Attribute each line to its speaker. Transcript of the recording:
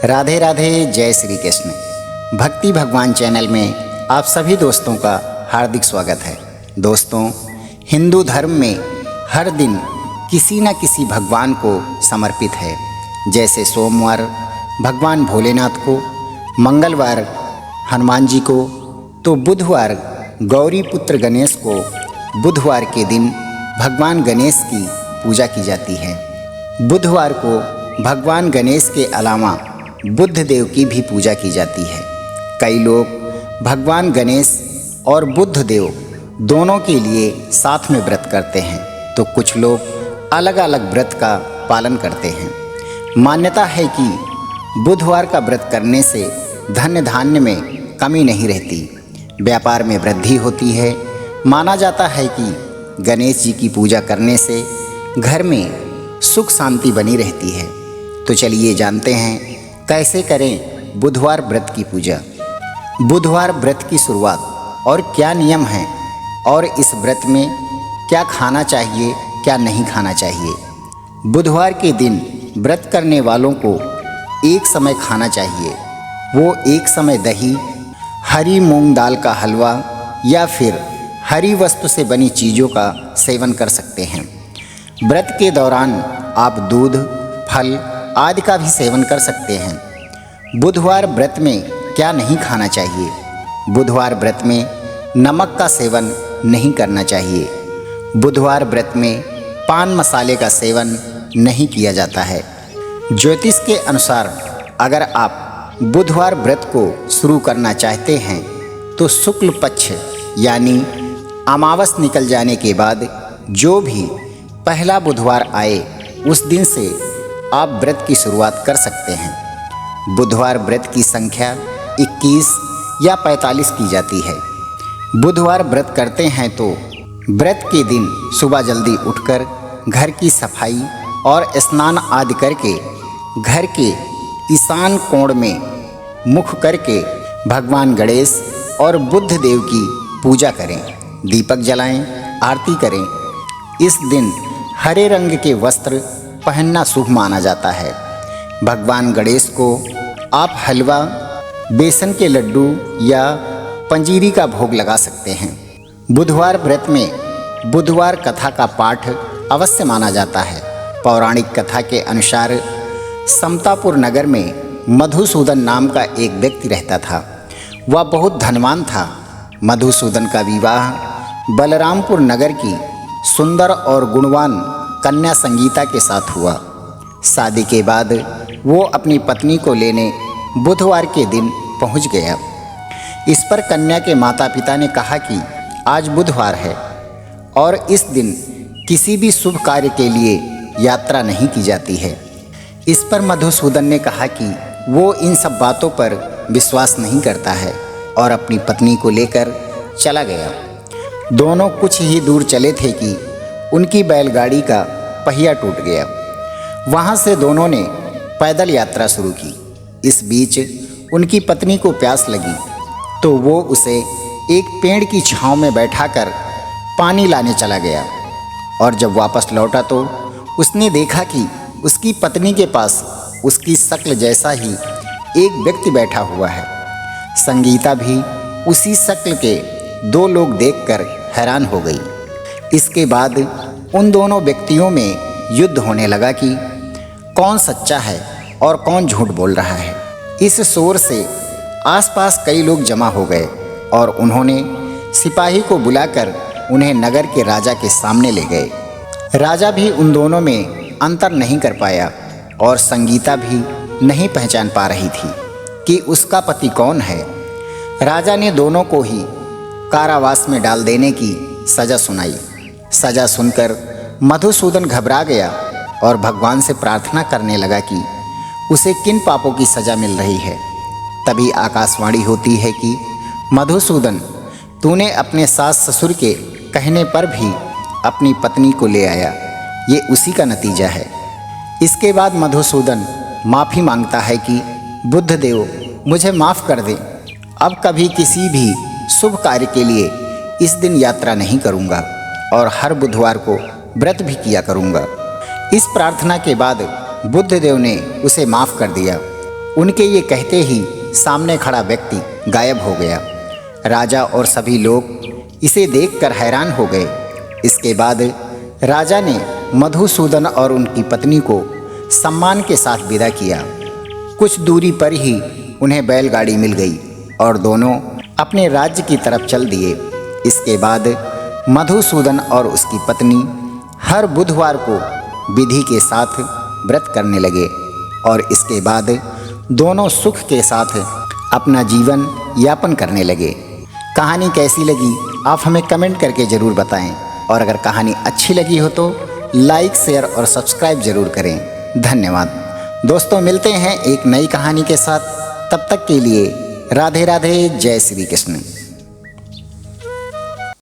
Speaker 1: राधे राधे, जय श्री कृष्ण। भक्ति भगवान चैनल में आप सभी दोस्तों का हार्दिक स्वागत है। दोस्तों, हिंदू धर्म में हर दिन किसी न किसी भगवान को समर्पित है। जैसे सोमवार भगवान भोलेनाथ को, मंगलवार हनुमान जी को, तो बुधवार गौरी पुत्र गणेश को। बुधवार के दिन भगवान गणेश की पूजा की जाती है। बुधवार को भगवान गणेश के अलावा बुद्ध देव की भी पूजा की जाती है। कई लोग भगवान गणेश और बुद्ध देव दोनों के लिए साथ में व्रत करते हैं, तो कुछ लोग अलग अलग व्रत का पालन करते हैं। मान्यता है कि बुधवार का व्रत करने से धन धान्य में कमी नहीं रहती, व्यापार में वृद्धि होती है। माना जाता है कि गणेश जी की पूजा करने से घर में सुख शांति बनी रहती है। तो चलिए जानते हैं कैसे करें बुधवार व्रत की पूजा। बुधवार व्रत की शुरुआत और क्या नियम हैं, और इस व्रत में क्या खाना चाहिए, क्या नहीं खाना चाहिए। बुधवार के दिन व्रत करने वालों को एक समय खाना चाहिए। वो एक समय दही, हरी मूंग दाल का हलवा या फिर हरी वस्तु से बनी चीज़ों का सेवन कर सकते हैं। व्रत के दौरान आप दूध, फल आदि का भी सेवन कर सकते हैं। बुधवार व्रत में क्या नहीं खाना चाहिए। बुधवार व्रत में नमक का सेवन नहीं करना चाहिए। बुधवार व्रत में पान मसाले का सेवन नहीं किया जाता है। ज्योतिष के अनुसार अगर आप बुधवार व्रत को शुरू करना चाहते हैं तो शुक्ल पक्ष यानी अमावस निकल जाने के बाद जो भी पहला बुधवार आए उस दिन से आप व्रत की शुरुआत कर सकते हैं। बुधवार व्रत की संख्या 21 या 45 की जाती है। बुधवार व्रत करते हैं तो व्रत के दिन सुबह जल्दी उठकर घर की सफाई और स्नान आदि करके घर के ईशान कोण में मुख करके भगवान गणेश और बुद्ध देव की पूजा करें, दीपक जलाएं, आरती करें। इस दिन हरे रंग के वस्त्र पहनना शुभ माना जाता है। भगवान गणेश को आप हलवा, बेसन के लड्डू या पंजीरी का भोग लगा सकते हैं। बुधवार व्रत में बुधवार कथा का पाठ अवश्य माना जाता है। पौराणिक कथा के अनुसार समतापुर नगर में मधुसूदन नाम का एक व्यक्ति रहता था। वह बहुत धनवान था। मधुसूदन का विवाह बलरामपुर नगर की सुंदर और गुणवान कन्या संगीता के साथ हुआ। शादी के बाद वो अपनी पत्नी को लेने बुधवार के दिन पहुंच गया। इस पर कन्या के माता पिता ने कहा कि आज बुधवार है और इस दिन किसी भी शुभ कार्य के लिए यात्रा नहीं की जाती है। इस पर मधुसूदन ने कहा कि वो इन सब बातों पर विश्वास नहीं करता है और अपनी पत्नी को लेकर चला गया। दोनों कुछ ही दूर चले थे कि उनकी बैलगाड़ी का पहिया टूट गया। वहाँ से दोनों ने पैदल यात्रा शुरू की। इस बीच उनकी पत्नी को प्यास लगी तो वो उसे एक पेड़ की छांव में बैठाकर पानी लाने चला गया, और जब वापस लौटा तो उसने देखा कि उसकी पत्नी के पास उसकी शक्ल जैसा ही एक व्यक्ति बैठा हुआ है। संगीता भी उसी शक्ल के दो लोग देखकर हैरान हो गई। इसके बाद उन दोनों व्यक्तियों में युद्ध होने लगा कि कौन सच्चा है और कौन झूठ बोल रहा है। इस शोर से आसपास कई लोग जमा हो गए और उन्होंने सिपाही को बुलाकर उन्हें नगर के राजा के सामने ले गए। राजा भी उन दोनों में अंतर नहीं कर पाया और संगीता भी नहीं पहचान पा रही थी कि उसका पति कौन है। राजा ने दोनों को ही कारावास में डाल देने की सज़ा सुनाई। सज़ा सुनकर मधुसूदन घबरा गया और भगवान से प्रार्थना करने लगा कि उसे किन पापों की सज़ा मिल रही है। तभी आकाशवाणी होती है कि मधुसूदन, तूने अपने सास ससुर के कहने पर भी अपनी पत्नी को ले आया, ये उसी का नतीजा है। इसके बाद मधुसूदन माफ़ी मांगता है कि बुद्ध देव मुझे माफ़ कर दे, अब कभी किसी भी शुभ कार्य के लिए इस दिन यात्रा नहीं करूँगा और हर बुधवार को व्रत भी किया करूँगा। इस प्रार्थना के बाद बुद्ध देव ने उसे माफ़ कर दिया उनके ये कहते ही सामने खड़ा व्यक्ति गायब हो गया। राजा और सभी लोग इसे देखकर हैरान हो गए। इसके बाद राजा ने मधुसूदन और उनकी पत्नी को सम्मान के साथ विदा किया। कुछ दूरी पर ही उन्हें बैलगाड़ी मिल गई और दोनों अपने राज्य की तरफ चल दिए। इसके बाद मधुसूदन और उसकी पत्नी हर बुधवार को विधि के साथ व्रत करने लगे और इसके बाद दोनों सुख के साथ अपना जीवन यापन करने लगे। कहानी कैसी लगी आप हमें कमेंट करके ज़रूर बताएं और अगर कहानी अच्छी लगी हो तो लाइक, शेयर और सब्सक्राइब ज़रूर करें। धन्यवाद दोस्तों, मिलते हैं एक नई कहानी के साथ। तब तक के लिए राधे राधे, जय श्री कृष्ण।